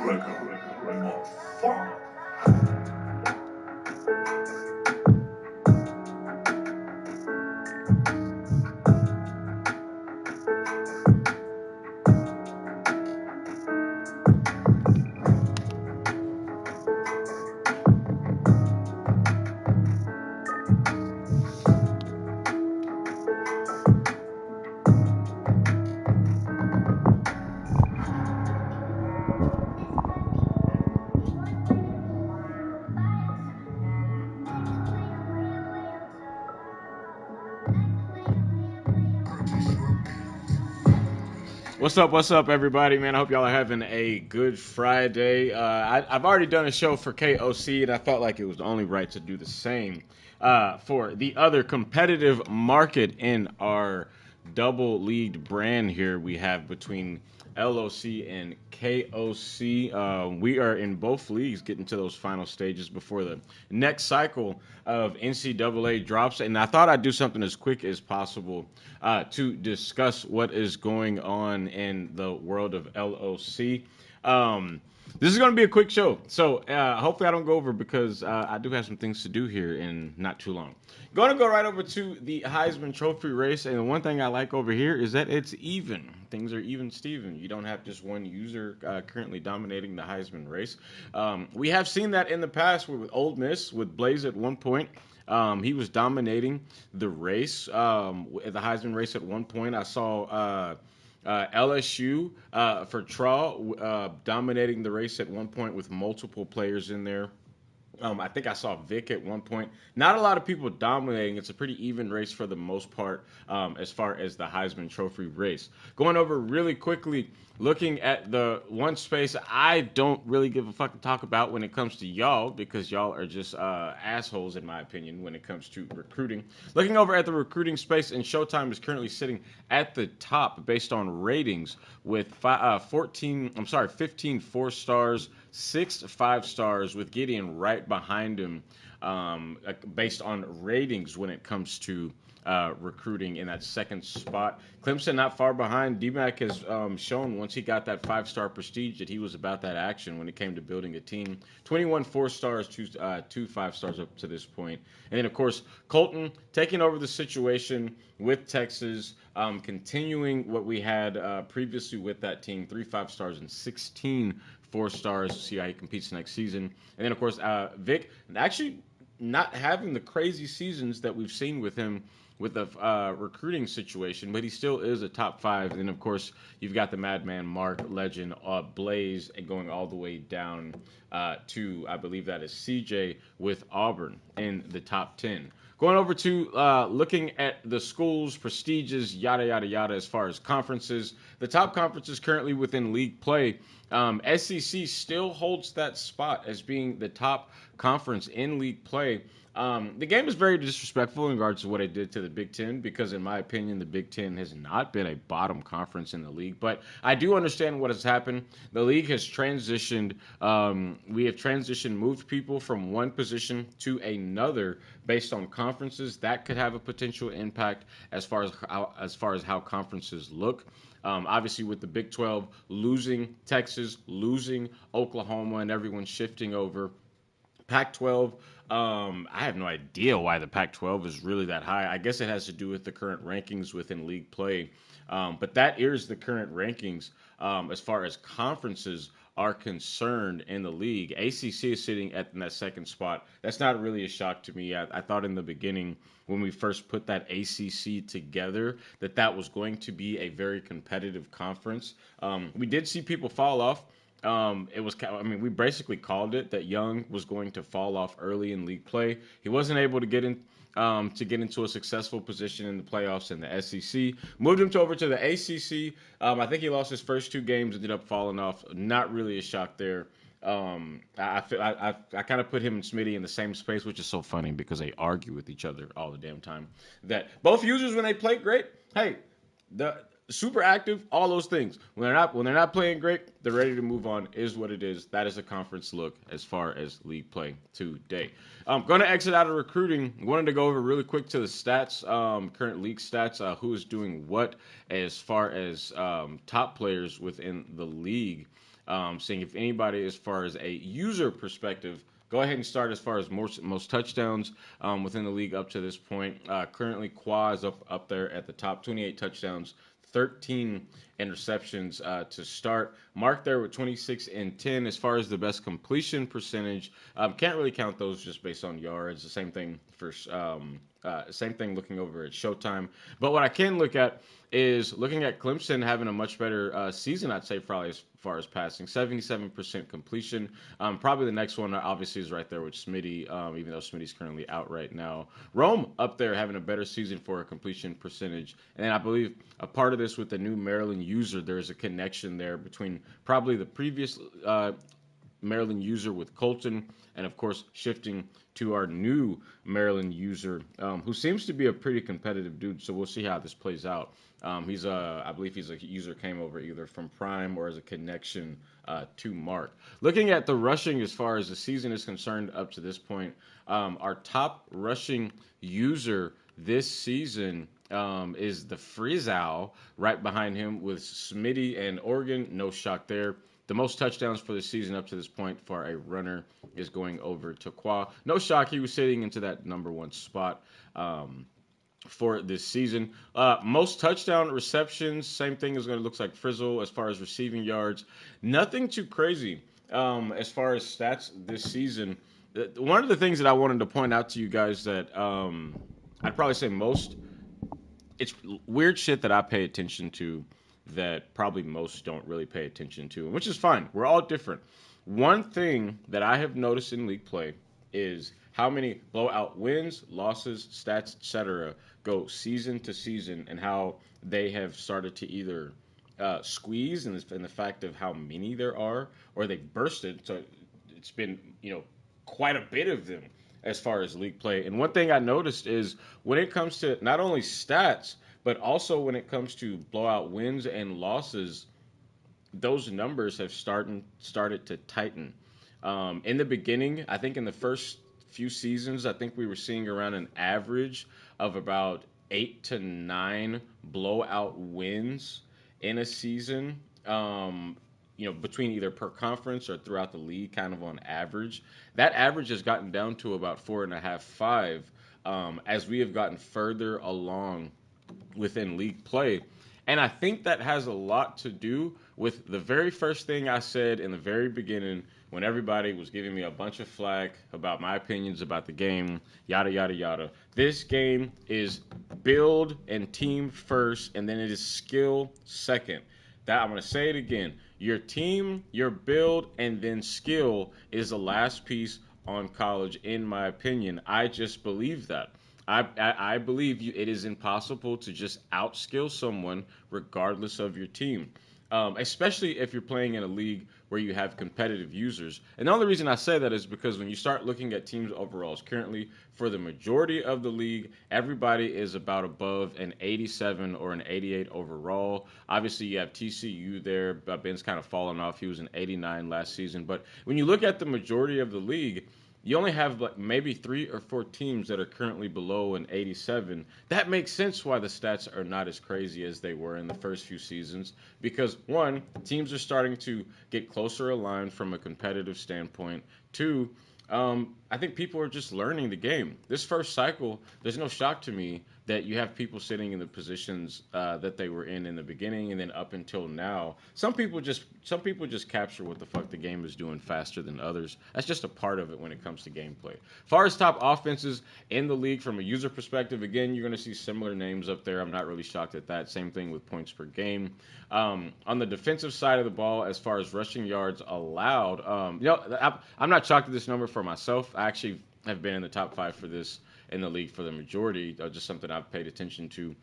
Record. Fuck. What's up, everybody, man? I hope y'all are having a good Friday. I've already done a show for KOC, and I felt like it was only right to do the same for the other competitive market in our double-leagued brand here we have between LOC and KOC. We are in both leagues getting to those final stages before the next cycle of NCAA drops. And I thought I'd do something as quick as possible to discuss what is going on in the world of LOC. This is going to be a quick show, so hopefully I don't go over because I do have some things to do here in not too long. Going to go right over to the Heisman Trophy race, and the one thing I like over here is that it's even. Things are even, Steven. You don't have just one user currently dominating the Heisman race. We have seen that in the past with Ole Miss, with Blaze at one point. He was dominating the race, the Heisman race at one point. I saw LSU for Traw dominating the race at one point with multiple players in there. I think I saw Vic at one point. Not a lot of people dominating. It's a pretty even race for the most part as far as the Heisman Trophy race. Going over really quickly, looking at the one space I don't really give a fuck to talk about when it comes to y'all because y'all are just assholes in my opinion when it comes to recruiting. Looking over at the recruiting space, and Showtime is currently sitting at the top based on ratings with 15 4 stars, 6 5 stars, with Gideon right behind him based on ratings when it comes to recruiting in that second spot. Clemson not far behind. D-Mac has shown once he got that 5-star prestige that he was about that action when it came to building a team. 21 4 stars, 2 5 stars up to this point. And then, of course, Colton taking over the situation with Texas, continuing what we had previously with that team, 3 5 stars and 16 4 stars. See how he competes next season. And then, of course, Vic actually not having the crazy seasons that we've seen with him with the recruiting situation, but he still is a top 5. And, of course, you've got the Madman Mark, Legend, Blaze, and going all the way down to, I believe that is CJ with Auburn in the top 10. Going over to looking at the schools, prestiges, yada, yada, yada, as far as conferences. The top conferences currently within league play. SEC still holds that spot as being the top conference in league play. The game is very disrespectful in regards to what it did to the Big Ten because, in my opinion, the Big Ten has not been a bottom conference in the league. But I do understand what has happened. The league has transitioned. We have transitioned, moved people from one position to another based on conferences. That could have a potential impact as far as how conferences look. Obviously, with the Big 12 losing Texas, losing Oklahoma, and everyone shifting over. Pac-12, I have no idea why the Pac-12 is really that high. I guess it has to do with the current rankings within league play. But that is the current rankings as far as conferences are concerned in the league. ACC is sitting in that second spot. That's not really a shock to me. I thought in the beginning when we first put that ACC together that was going to be a very competitive conference. We did see people fall off. We basically called it that Young was going to fall off early in league play. He wasn't able to get into a successful position in the playoffs in the SEC. Moved him over to the ACC. I think he lost his first 2 games, ended up falling off. Not really a shock there. I kind of put him and Smitty in the same space, which is so funny because they argue with each other all the damn time. That both users, when they play great, hey, the super active, all those things. When they're not playing great, they're ready to move on. Is what it is. That is a conference look as far as league play today. I'm going to exit out of recruiting. Wanted to go over really quick to the stats, current league stats, who is doing what as far as top players within the league. seeing if anybody, as far as a user perspective, go ahead and start as far as most touchdowns within the league up to this point. Currently, Qua is up there at the top, 28 touchdowns, 13 interceptions to start. Mark there with 26 and 10. As far as the best completion percentage, can't really count those just based on yards. The same thing for same thing looking over at Showtime. But what I can look at is looking at Clemson having a much better season, I'd say, probably as far as passing. 77% completion. Probably the next one, obviously, is right there with Smitty, even though Smitty's currently out right now. Rome up there having a better season for a completion percentage. And I believe a part of this with the new Maryland user, there's a connection there between probably the previous Maryland user with Colton, and of course shifting to our new Maryland user, who seems to be a pretty competitive dude. So we'll see how this plays out. I believe he's a user came over either from Prime or as a connection to Mark. Looking at the rushing as far as the season is concerned up to this point, our top rushing user this season is the Frizzau, right behind him with Smitty and Oregon. No shock there. The most touchdowns for the season up to this point for a runner is going over to Qua. No shock, he was sitting into that number one spot for this season. Most touchdown receptions, same thing is going to look like Frizzle as far as receiving yards. Nothing too crazy as far as stats this season. One of the things that I wanted to point out to you guys that I'd probably say most, it's weird shit that I pay attention to that probably most don't really pay attention to, which is fine. We're all different. One thing that I have noticed in league play is how many blowout wins, losses, stats, etc. go season to season, and how they have started to either squeeze in the fact of how many there are, or they bursted. So it's been quite a bit of them as far as league play. And one thing I noticed is when it comes to not only stats, but also when it comes to blowout wins and losses, those numbers have started to tighten. In the beginning, I think in the first few seasons, I think we were seeing around an average of about 8 to 9 blowout wins in a season. Between either per conference or throughout the league, kind of on average. That average has gotten down to about 4.5, 5, as we have gotten further along within league play. And I think that has a lot to do with the very first thing I said in the very beginning when everybody was giving me a bunch of flack about my opinions about the game, yada, yada, yada. This game is build and team first, and then it is skill second. I'm going to say it again. Your team, your build, and then skill is the last piece on college, in my opinion. I just believe that. I believe it is impossible to just outskill someone regardless of your team, especially if you're playing in a league where you have competitive users. And the only reason I say that is because when you start looking at teams' overalls currently, for the majority of the league, everybody is about above an 87 or an 88 overall. Obviously, you have TCU there. Ben's kind of fallen off. He was an 89 last season. But when you look at the majority of the league, you only have like maybe 3 or 4 teams that are currently below an 87. That makes sense why the stats are not as crazy as they were in the first few seasons. Because, one, teams are starting to get closer aligned from a competitive standpoint. 2, I think people are just learning the game. This first cycle, there's no shock to me that you have people sitting in the positions that they were in the beginning, and then up until now. Some people just capture what the fuck the game is doing faster than others. That's just a part of it when it comes to gameplay. As far as top offenses in the league from a user perspective, again, you're going to see similar names up there. I'm not really shocked at that. Same thing with points per game. On the defensive side of the ball, as far as rushing yards allowed, I'm not shocked at this number for myself. I actually have been in the top 5 for this in the league for the majority, just something I've paid attention to.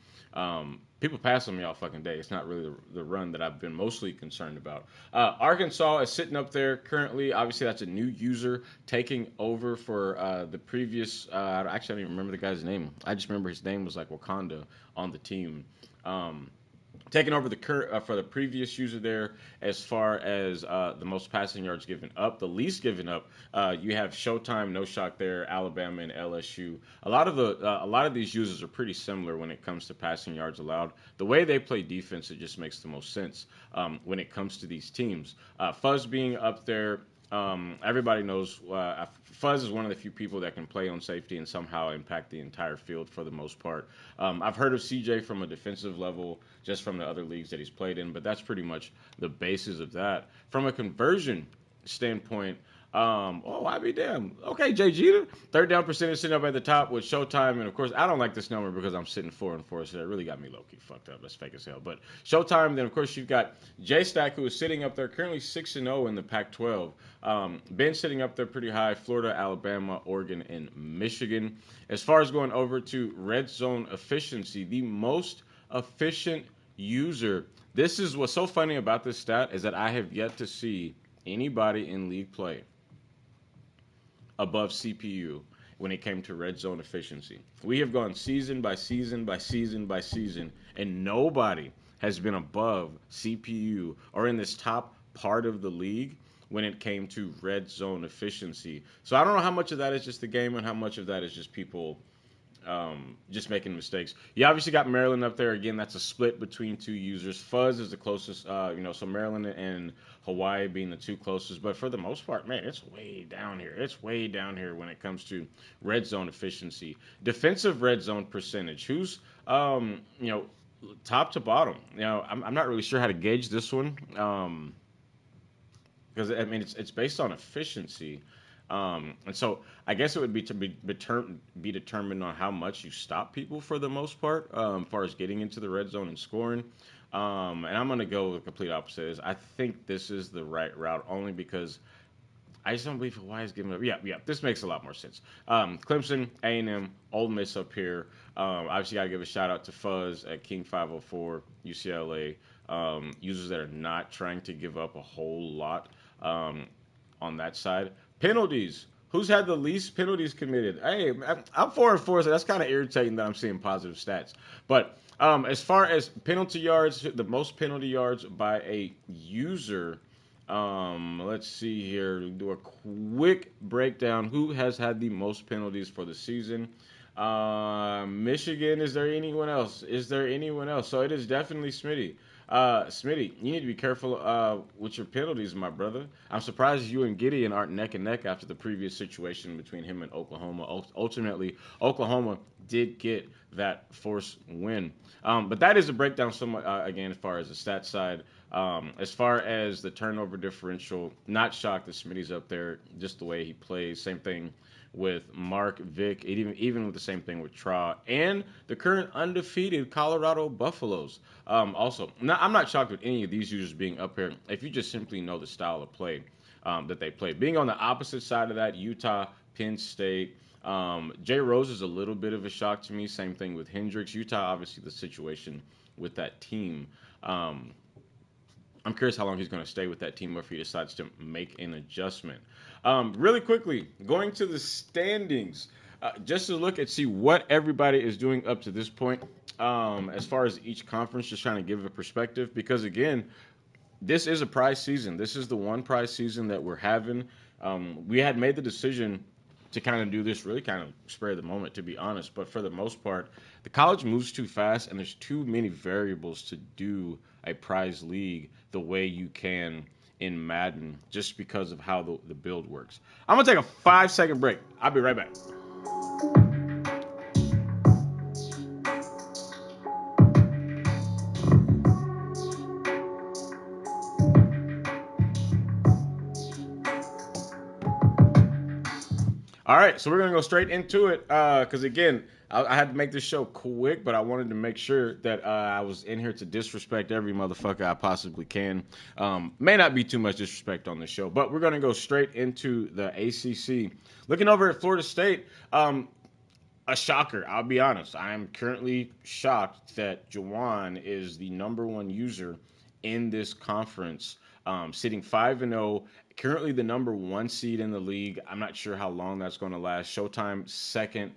People pass on me all fucking day. It's not really the run that I've been mostly concerned about. Arkansas is sitting up there currently. Obviously, that's a new user taking over for the previous. Actually, I don't even remember the guy's name. I just remember his name was like Wakanda on the team. taking over the current for the previous user there as far as the most passing yards given up, the least given up. You have Showtime, No Shock there, Alabama and LSU. A lot of these users are pretty similar when it comes to passing yards allowed. The way they play defense, it just makes the most sense when it comes to these teams. Fuzz being up there. Everybody knows Fuzz is one of the few people that can play on safety and somehow impact the entire field for the most part. I've heard of CJ from a defensive level just from the other leagues that he's played in, but that's pretty much the basis of that. From a conversion standpoint, I be damn. Okay, Jay Jeter, third down percentage sitting up at the top with Showtime, and of course I don't like this number because I'm sitting 4-4, so that really got me low key fucked up. That's fake as hell. But Showtime, then of course you've got J Stack who is sitting up there currently 6-0 in the Pac-12. Ben sitting up there pretty high. Florida, Alabama, Oregon, and Michigan. As far as going over to red zone efficiency, the most efficient user. This is what's so funny about this stat is that I have yet to see anybody in league play above CPU when it came to red zone efficiency. We have gone season by season by season by season, and nobody has been above CPU or in this top part of the league when it came to red zone efficiency. So I don't know how much of that is just the game and how much of that is just people just making mistakes. You obviously got Maryland up there. Again, that's a split between two users. Fuzz is the closest, so Maryland and Hawaii being the two closest. But for the most part, man, it's way down here. It's way down here when it comes to red zone efficiency. Defensive red zone percentage. Who's, top to bottom? I'm not really sure how to gauge this one because, it's based on efficiency. And so I guess it would be to be determined on how much you stop people for the most part, as far as getting into the red zone and scoring. And I'm going to go the complete opposite. I think this is the right route only because I just don't believe Hawaii is giving up. Yeah, this makes a lot more sense. Clemson, A&M, Ole Miss up here. Obviously, got to give a shout out to Fuzz at King 504, UCLA. Users that are not trying to give up a whole lot on that side. Penalties. Who's had the least penalties committed? Hey, I'm 4-4, so that's kind of irritating that I'm seeing positive stats. But as far as penalty yards, the most penalty yards by a user, let's see here. Do a quick breakdown. Who has had the most penalties for the season? Michigan. Is there anyone else? So it is definitely Smitty. Smitty, you need to be careful with your penalties, my brother. I'm surprised you and Gideon aren't neck and neck after the previous situation between him and Oklahoma. Ultimately, Oklahoma did get that forced win. But that is a breakdown somewhat, again, as far as the stat side. As far as the turnover differential, not shocked that Smitty's up there, just the way he plays. Same thing with Mark, Vic, even with the same thing with Tra, and the current undefeated Colorado Buffaloes. Also, I'm not shocked with any of these users being up here if you just simply know the style of play that they play. Being on the opposite side of that, Utah, Penn State, Jay Rose is a little bit of a shock to me. Same thing with Hendricks. Utah, obviously, the situation with that team. I'm curious how long he's going to stay with that team or if he decides to make an adjustment. Really quickly, going to the standings, just to look and see what everybody is doing up to this point as far as each conference, just trying to give a perspective. Because, again, this is a prize season. This is the one prize season that we're having. We had made the decision to kind of do this really kind of spur of the moment, to be honest. But for the most part, the college moves too fast, and there's too many variables to do a prize league the way you can in Madden just because of how the build works. I'm going to take a 5-second break. I'll be right back. All right, so we're going to go straight into it because, again, I had to make this show quick, but I wanted to make sure that I was in here to disrespect every motherfucker I possibly can. May not be too much disrespect on this show, but we're going to go straight into the ACC. Looking over at Florida State, a shocker, I'll be honest. I am currently shocked that Juwan is the number one user in this conference, sitting 5-0. Currently the number one seed in the league. I'm not sure how long that's going to last. Showtime second.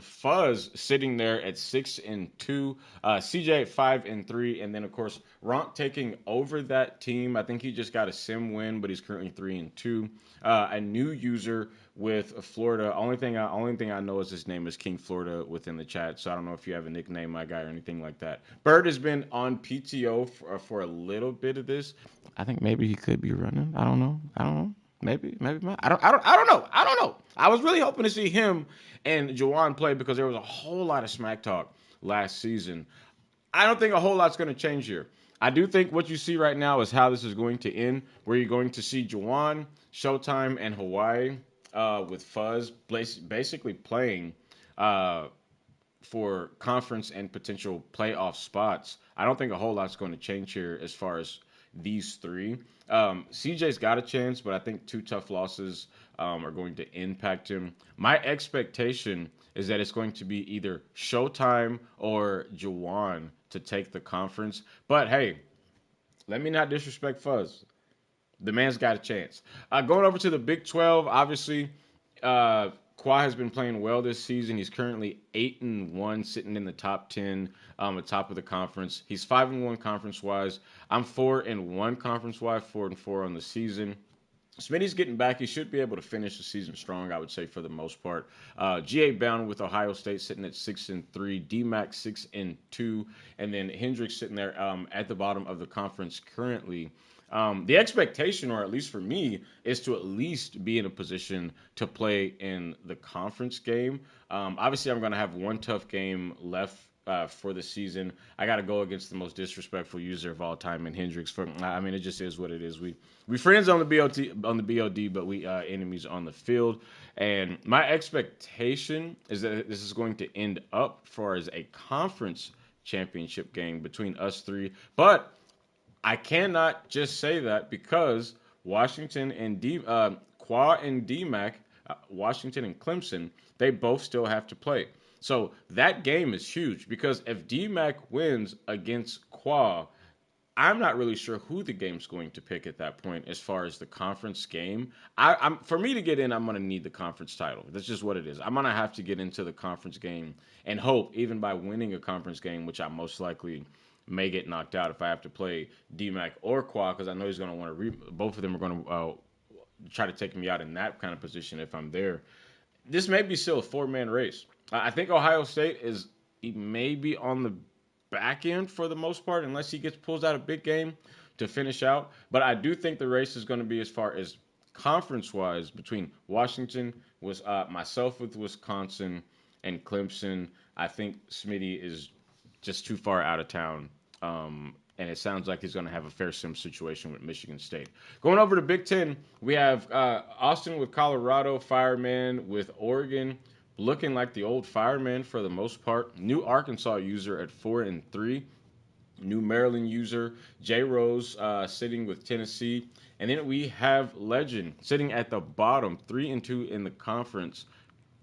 Fuzz sitting there at 6-2, CJ at 5-3, and then of course Ronk taking over that team. I think he just got a sim win, but he's currently 3-2. A new user with Florida. Only thing I know is his name is King Florida within the chat. So I don't know if you have a nickname, my guy, or anything like that. Bird has been on PTO for a little bit of this. I think maybe he could be running. I don't know. Maybe not. I don't know. I was really hoping to see him and Juwan play because there was a whole lot of smack talk last season. I don't think a whole lot's going to change here. I do think what you see right now is how this is going to end, where you're going to see Juwan, Showtime, and Hawaii with Fuzz basically playing for conference and potential playoff spots. I don't think a whole lot's going to change here as far as these three. CJ's got a chance, but I think two tough losses are going to impact him. My expectation is that it's going to be either Showtime or Juwan to take the conference. But hey, let me not disrespect Fuzz. The man's got a chance. Going over to the Big 12, obviously, Ncaa has been playing well this season. He's currently 8-1, sitting in the top 10, at top of the conference. He's 5-1 conference wise. I'm 4-1 conference wise, 4-4 on the season. Smitty's getting back. He should be able to finish the season strong, I would say, for the most part. GA Bound with Ohio State sitting at 6-3, DMAC 6-2, and then Hendricks sitting there at the bottom of the conference currently. The expectation, or at least for me, is to at least be in a position to play in the conference game. Obviously, I'm going to have one tough game left for the season. I got to go against the most disrespectful user of all time in Hendricks. It just is what it is. We friends on the BOD, but we enemies on the field. And my expectation is that this is going to end up for as a conference championship game between us three. But I cannot just say that because Washington and Ncaa and DMAC, Washington and Clemson, they both still have to play. So that game is huge because if DMAC wins against Ncaa, I'm not really sure who the game's going to pick at that point as far as the conference game. For me to get in, I'm going to need the conference title. That's just what it is. I'm going to have to get into the conference game and hope, even by winning a conference game, which I most likely may get knocked out if I have to play DMAC or Ncaa, because I know he's going to want to both of them are going to try to take me out in that kind of position if I'm there. This may be still a four-man race. I think Ohio State is maybe on the back end for the most part, unless he pulls out a big game to finish out. But I do think the race is going to be, as far as conference-wise, between Washington, myself with Wisconsin, and Clemson. I think Smitty is just too far out of town. And it sounds like he's going to have a fair sim situation with Michigan State. Going over to Big Ten, we have Austin with Colorado, Fireman with Oregon, looking like the old Fireman for the most part. New Arkansas user at 4-3. New Maryland user, J. Rose, sitting with Tennessee. And then we have Legend sitting at the bottom, 3-2 in the conference.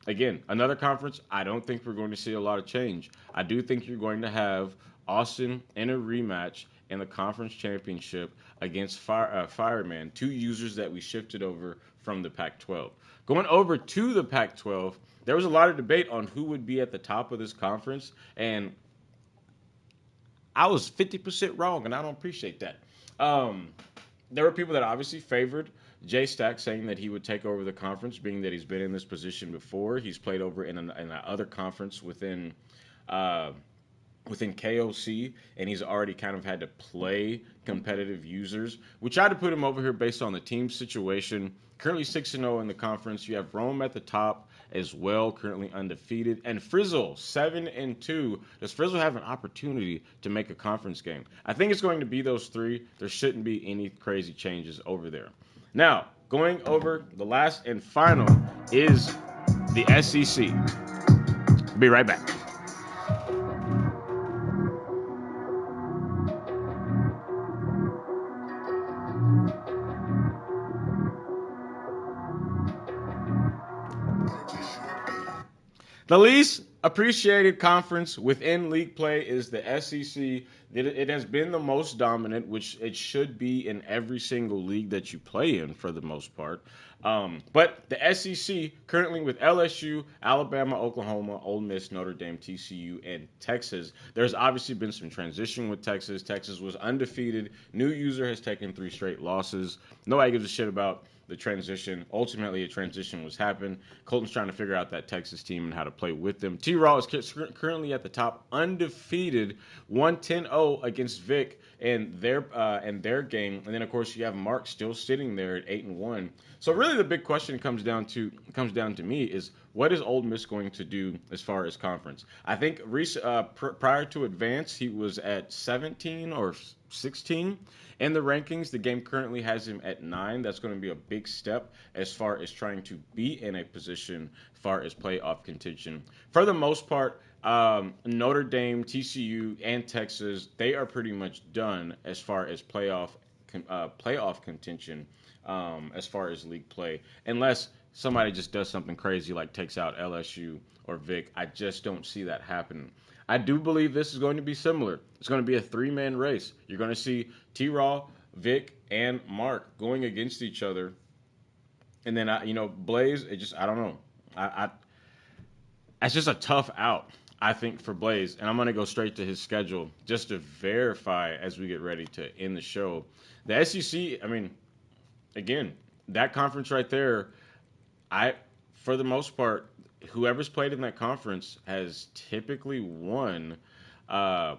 Again, another conference, I don't think we're going to see a lot of change. I do think you're going to have Austin in a rematch in the conference championship against Fireman, two users that we shifted over from the Pac-12. Going over to the Pac-12, there was a lot of debate on who would be at the top of this conference, and I was 50% wrong, and I don't appreciate that. There were people that obviously favored Jay Stack, saying that he would take over the conference, being that he's been in this position before. He's played over in another conference within KOC, and he's already kind of had to play competitive users. We tried to put him over here based on the team situation. Currently 6-0 in the conference. You have Rome at the top as well, currently undefeated. And Frizzle, 7-2. Does Frizzle have an opportunity to make a conference game? I think it's going to be those three. There shouldn't be any crazy changes over there. Now, going over the last and final is the SEC. Be right back. The least appreciated conference within league play is the SEC. It has been the most dominant, which it should be in every single league that you play in for the most part. But the SEC currently with LSU, Alabama, Oklahoma, Ole Miss, Notre Dame, TCU, and Texas. There's obviously been some transition with Texas. Texas was undefeated. New user has taken 3 straight losses. Nobody gives a shit about the transition. Ultimately, a transition was happened. Colton's trying to figure out that Texas team and how to play with them. T-Raw is currently at the top, undefeated, 1-10-0 against Vic and their game. And then, of course, you have Mark still sitting there at 8-1. So really, the big question comes down to me is what is Ole Miss going to do as far as conference? I think prior to advance, he was at 17 or 16 in the rankings. The game currently has him at 9. That's going to be a big step as far as trying to be in a position as far as playoff contention. For the most part, Notre Dame, TCU, and Texas, they are pretty much done as far as playoff contention, as far as league play, unless somebody just does something crazy like takes out LSU or Vic. I just don't see that happening. I do believe this is going to be similar. It's going to be a 3-man race. You're going to see T-Raw, Vic, and Mark going against each other. And then, Blaze, I don't know. It's just a tough out, I think, for Blaze. And I'm going to go straight to his schedule just to verify as we get ready to end the show. The SEC, again, that conference right there, for the most part, whoever's played in that conference has typically won the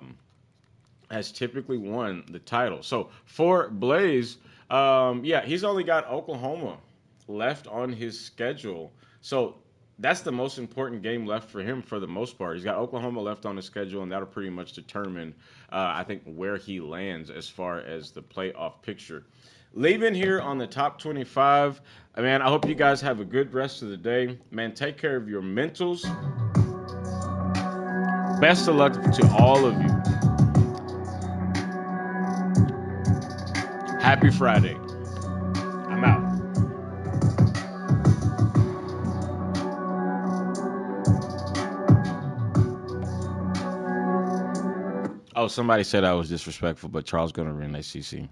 title. So for Blaze, he's only got Oklahoma left on his schedule. So that's the most important game left for him for the most part. He's got Oklahoma left on his schedule, and that'll pretty much determine, I think, where he lands as far as the playoff picture. Leaving here on the top 25, man, I hope you guys have a good rest of the day. Man, take care of your mentals. Best of luck to all of you. Happy Friday. I'm out. Oh, somebody said I was disrespectful, but Charles going to win SEC.